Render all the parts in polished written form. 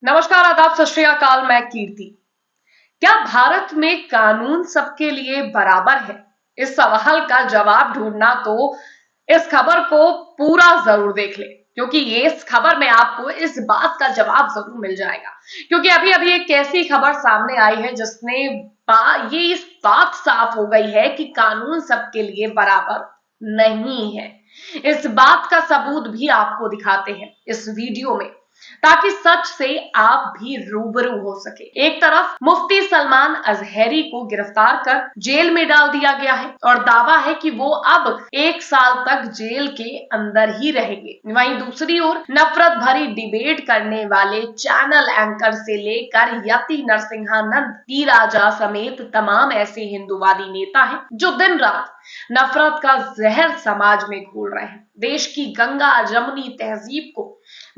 नमस्कार, आदाब, सत श्री अकाल। मैं कीर्ति। क्या भारत में कानून सबके लिए बराबर है? इस सवाल का जवाब ढूंढना तो इस खबर को पूरा जरूर देख ले, क्योंकि ये इस खबर में आपको इस बात का जवाब जरूर मिल जाएगा। क्योंकि अभी अभी एक ऐसी खबर सामने आई है जिसने ये इस बात साफ हो गई है कि कानून सबके लिए बराबर नहीं है। इस बात का सबूत भी आपको दिखाते हैं इस वीडियो में, ताकि सच से आप भी रूबरू हो सके। एक तरफ मुफ्ती सलमान अजहरी को गिरफ्तार कर जेल में डाल दिया गया है और दावा है कि वो अब 1 साल तक जेल के अंदर ही रहेंगे। वहीं दूसरी ओर नफरत भरी डिबेट करने वाले चैनल एंकर से लेकर यति नरसिंहानंद की राजा समेत तमाम ऐसे हिंदूवादी नेता हैं जो दिन रात नफरत का जहर समाज में घोल रहे हैं। देश की गंगा जमुनी तहजीब को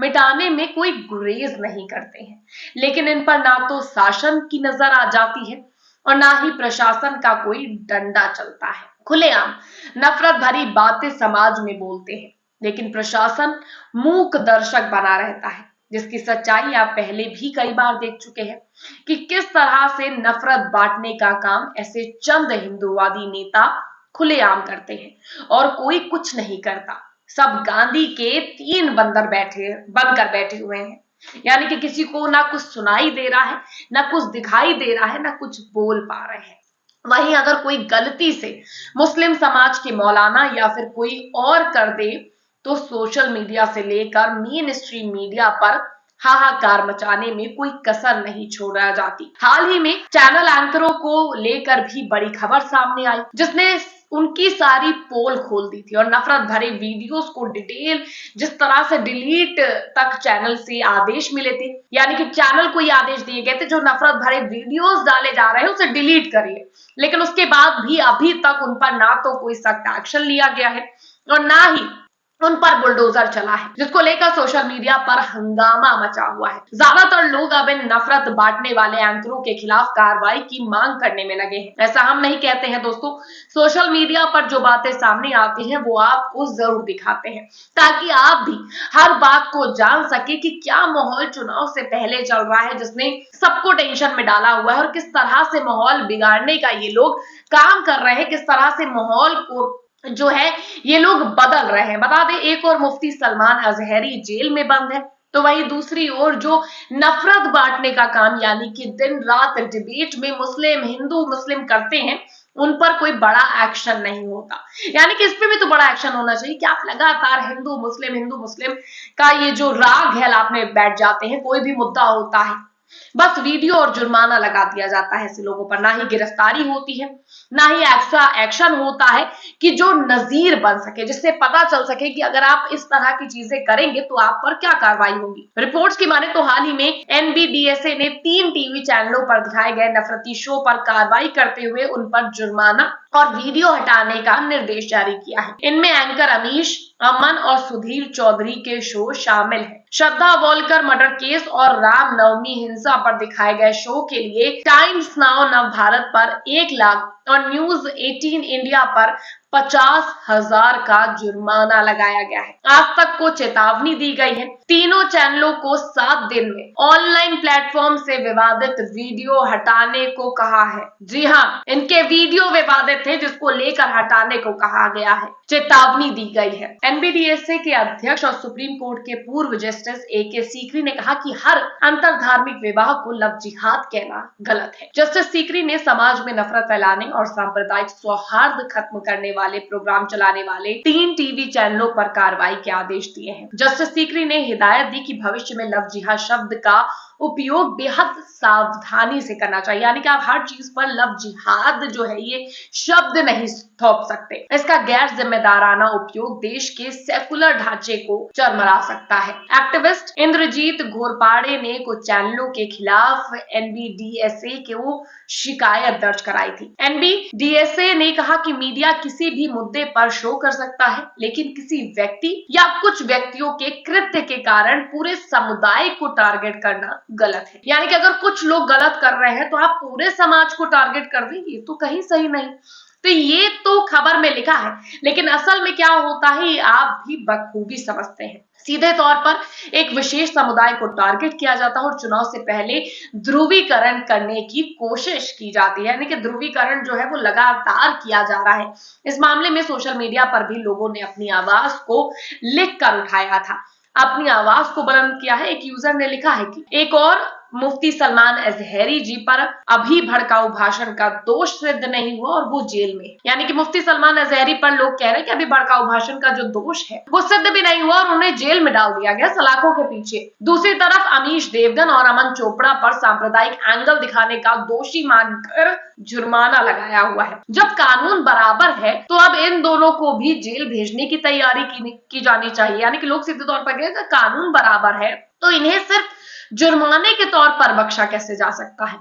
मिटाने में कोई गुरेज नहीं करते हैं, लेकिन इन पर ना तो शासन की नजर आ जाती है और ना ही प्रशासन का कोई डंडा चलता है। खुलेआम नफरत भरी बातें समाज में बोलते हैं, लेकिन प्रशासन मूक दर्शक बना रहता है, जिसकी सच्चाई आप पहले भी कई बार देख चुके हैं कि किस तरह से नफरत बांटने का काम ऐसे चंद हिंदूवादी नेता खुलेआम करते हैं और कोई कुछ नहीं करता। सब गांधी के 3 बंदर बनकर बैठे हुए हैं। यानी कि किसी को ना कुछ सुनाई दे रहा है, ना कुछ दिखाई दे रहा है, ना कुछ बोल पा रहे हैं। वहीं अगर कोई गलती से मुस्लिम समाज के मौलाना या फिर कोई और कर दे तो सोशल मीडिया से लेकर मेन स्ट्रीम मीडिया पर हाहाकार मचाने में कोई कसर नहीं छोड़ा जाती। हाल ही में चैनल एंकरों को लेकर भी बड़ी खबर सामने आई, जिसने उनकी सारी पोल खोल दी थी और नफरत भरे वीडियोस को डिटेल जिस तरह से डिलीट तक चैनल से आदेश मिले थे। यानी कि चैनल को ये आदेश दिए गए थे जो नफरत भरे वीडियोस डाले जा रहे हैं उसे डिलीट करिए, लेकिन उसके बाद भी अभी तक उन पर ना तो कोई सख्त एक्शन लिया गया है और ना ही उन पर बुलडोजर चला है, जिसको लेकर सोशल मीडिया पर हंगामा मचा हुआ है। ज्यादातर लोग अब इन नफरत बांटने वाले एंकरों के खिलाफ कार्रवाई की मांग करने में लगे हैं। ऐसा हम नहीं कहते हैं दोस्तों, सोशल मीडिया पर जो बातें सामने आती हैं वो आपको जरूर दिखाते हैं, ताकि आप भी हर बात को जान सके कि क्या माहौल चुनाव से पहले चल रहा है, जिसने सबको टेंशन में डाला हुआ है और किस तरह से माहौल बिगाड़ने का ये लोग काम कर रहे हैं, किस तरह से माहौल को जो है ये लोग बदल रहे हैं। बता दें, एक और मुफ्ती सलमान अजहरी जेल में बंद है, तो वहीं दूसरी ओर जो नफरत बांटने का काम यानी कि दिन रात डिबेट में मुस्लिम हिंदू मुस्लिम करते हैं, उन पर कोई बड़ा एक्शन नहीं होता। यानी कि इस पे भी तो बड़ा एक्शन होना चाहिए कि आप लगातार हिंदू मुस्लिम का ये जो राग है आपने बैठ जाते हैं। कोई भी मुद्दा होता है बस वीडियो और जुर्माना लगा दिया जाता है ऐसे लोगों पर, ना ही गिरफ्तारी होती है, ना ही ऐसा एक्शन होता है कि जो नजीर बन सके, जिससे पता चल सके कि अगर आप इस तरह की चीजें करेंगे तो आप पर क्या कार्रवाई होगी। रिपोर्ट्स की माने तो हाल ही में एनबीडीएसए ने 3 टीवी चैनलों पर दिखाए गए नफरती शो पर कार्रवाई करते हुए उन पर जुर्माना और वीडियो हटाने का निर्देश जारी किया है। इनमें एंकर अमीश अमन और सुधीर चौधरी के शो शामिल है। श्रद्धा वोलकर मर्डर केस और रामनवमी हिंसा पर दिखाए गए शो के लिए टाइम्स नाउ नव भारत पर 1 लाख और न्यूज 18 इंडिया पर 50,000 का जुर्माना लगाया गया है। आज तक को चेतावनी दी गई है। तीनों चैनलों को 7 दिन में ऑनलाइन प्लेटफॉर्म से विवादित वीडियो हटाने को कहा है। जी हाँ, इनके वीडियो विवादित थे जिसको लेकर हटाने को कहा गया है, चेतावनी दी गई है। एनबीडीएसए के अध्यक्ष और सुप्रीम कोर्ट के पूर्व जस्टिस AK सीकरी ने कहा कि हर अंतर धार्मिक विवाह को लव जिहाद कहना गलत है। जस्टिस सीकरी ने समाज में नफरत फैलाने और सांप्रदायिक सौहार्द खत्म करने वाले प्रोग्राम चलाने वाले 3 टीवी चैनलों पर कार्रवाई के आदेश दिए हैं। जस्टिस सीकरी ने हिदायत दी कि भविष्य में लव जिहाद शब्द का उपयोग बेहद सावधानी से करना चाहिए। यानी कि आप हर चीज पर लव जिहाद जो है ये शब्द नहीं थोप सकते। इसका गैर जिम्मेदाराना उपयोग देश के सेकुलर ढांचे को चरमरा सकता है। एक्टिविस्ट इंद्रजीत घोरपाड़े ने कुछ चैनलों के खिलाफ एनबीडीएसए को शिकायत दर्ज कराई थी। एनबीडीएसए ने कहा कि मीडिया किसी भी मुद्दे पर शो कर सकता है, लेकिन किसी व्यक्ति या कुछ व्यक्तियों के कृत्य के कारण पूरे समुदाय को टारगेट करना गलत है। यानी कि अगर कुछ लोग गलत कर रहे हैं तो आप पूरे समाज को टारगेट कर दें, ये तो कहीं सही नहीं। तो ये तो खबर में लिखा है, लेकिन असल में क्या होता है आप भी बखूबी समझते हैं। सीधे तौर पर एक विशेष समुदाय को टारगेट किया जाता है और चुनाव से पहले ध्रुवीकरण करने की कोशिश की जाती है, यानी कि ध्रुवीकरण जो है वो लगातार किया जा रहा है। इस मामले में सोशल मीडिया पर भी लोगों ने अपनी आवाज को लिख कर उठाया था, अपनी आवाज को बुलंद किया है। एक यूजर ने लिखा है कि एक और मुफ्ती सलमान अजहरी जी पर अभी भड़काऊ भाषण का दोष सिद्ध नहीं हुआ और वो जेल में, यानी कि मुफ्ती सलमान अजहरी पर लोग कह रहे हैं कि अभी भड़काऊ भाषण का जो दोष है वो सिद्ध भी नहीं हुआ और उन्हें जेल में डाल दिया गया सलाखों के पीछे। दूसरी तरफ अमीश देवगन और अमन चोपड़ा पर सांप्रदायिक एंगल दिखाने का दोषी मानकर जुर्माना लगाया हुआ है। जब कानून बराबर है तो अब इन दोनों को भी जेल भेजने की तैयारी की जानी चाहिए, यानी कि लोग सीधे तौर पर कह रहे हैं कानून बराबर है तो इन्हें सिर्फ जुर्माने के तौर पर बख्शा कैसे जा सकता है।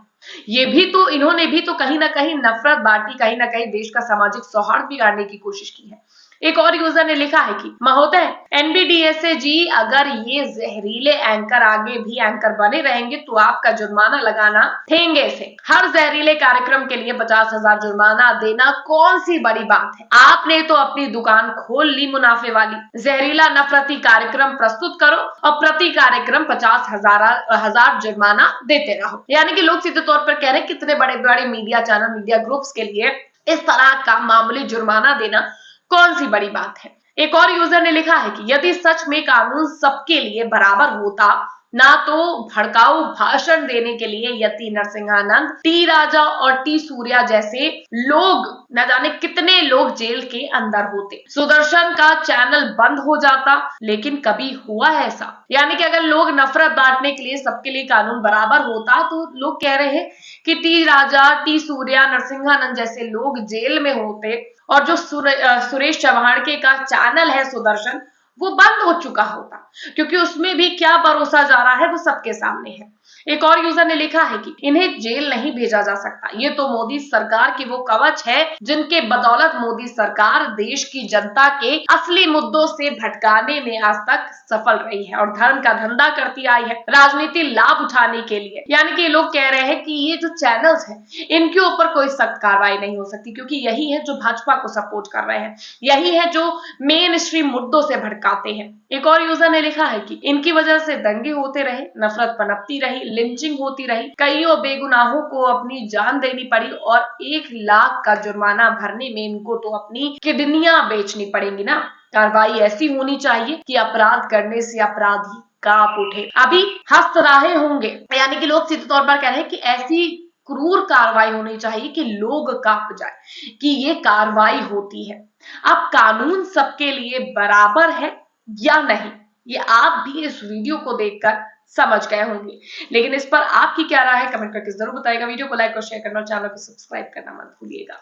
इन्होंने भी तो कहीं ना कहीं नफरत बांटी, कहीं ना कहीं देश का सामाजिक सौहार्द बिगाड़ने की कोशिश की है। एक और यूजर ने लिखा है कि महोदय एनबीडीएसए जी, अगर ये जहरीले एंकर आगे भी एंकर बने रहेंगे तो आपका जुर्माना लगाना ठेंगे से। हर जहरीले कार्यक्रम के लिए 50,000 जुर्माना देना कौन सी बड़ी बात है। आपने तो अपनी दुकान खोल ली मुनाफे वाली। जहरीला नफरती कार्यक्रम प्रस्तुत करो और प्रति कार्यक्रम 50,000 जुर्माना देते रहो। यानी कि लोग सीधे तौर पर कह रहे हैं कितने बड़े बड़े मीडिया चैनल, मीडिया ग्रुप्स के लिए इस तरह का मामूली जुर्माना देना कौन सी बड़ी बात है। एक और यूजर ने लिखा है कि यदि सच में कानून सबके लिए बराबर होता ना तो भड़काऊ भाषण देने के लिए यति नरसिंहानंद, टी राजा और टी सूर्या जैसे लोग, न जाने कितने लोग जेल के अंदर होते। सुदर्शन का चैनल बंद हो जाता, लेकिन कभी हुआ है ऐसा? यानी कि अगर लोग नफरत बांटने के लिए सबके लिए कानून बराबर होता तो लोग कह रहे हैं कि टी राजा, टी सूर्या, नरसिंहानंद जैसे लोग जेल में होते और जो सुरेश चव्हाणके का चैनल है सुदर्शन वो बंद हो चुका होता, क्योंकि उसमें भी क्या परोसा जा रहा है वो सबके सामने है। एक और यूजर ने लिखा है कि इन्हें जेल नहीं भेजा जा सकता, ये तो मोदी सरकार की वो कवच है जिनके बदौलत मोदी सरकार देश की जनता के असली मुद्दों से भटकाने में आज तक सफल रही है और धर्म का धंधा करती आई है राजनीति लाभ उठाने के लिए। यानी कि लोग कह रहे हैं कि ये जो चैनल्स हैं इनके ऊपर कोई सख्त कार्रवाई नहीं हो सकती, क्योंकि यही है जो भाजपा को सपोर्ट कर रहे हैं, यही है जो मेन स्ट्रीम मुद्दों से भटकाते हैं। एक और यूजर ने लिखा है कि इनकी वजह से दंगे होते रहे, नफरत पनपती रही, लिंचिंग होती रही, कईयों बेगुनाहों को अपनी जान देनी पड़ी और 1 लाख का जुर्माना भरने में इनको तो अपनी किडनियां बेचनी पड़ेंगी ना। कार्रवाई ऐसी होनी चाहिए कि अपराध करने से अपराधी कांप उठे। अभी हंस रहे होंगे, यानी कि लोग सीधे तौर पर कह रहे हैं कि ऐसी क्रूर कार्रवाई होनी चाहिए कि लोग कांप जाए कि ये कार्रवाई होती है। अब कानून सबके लिए बराबर है या नहीं, ये आप भी इस वीडियो को देखकर समझ गए होंगे, लेकिन इस पर आपकी क्या राय है कमेंट करके जरूर बताइएगा। वीडियो को लाइक और शेयर करना और चैनल को सब्सक्राइब करना मत भूलिएगा।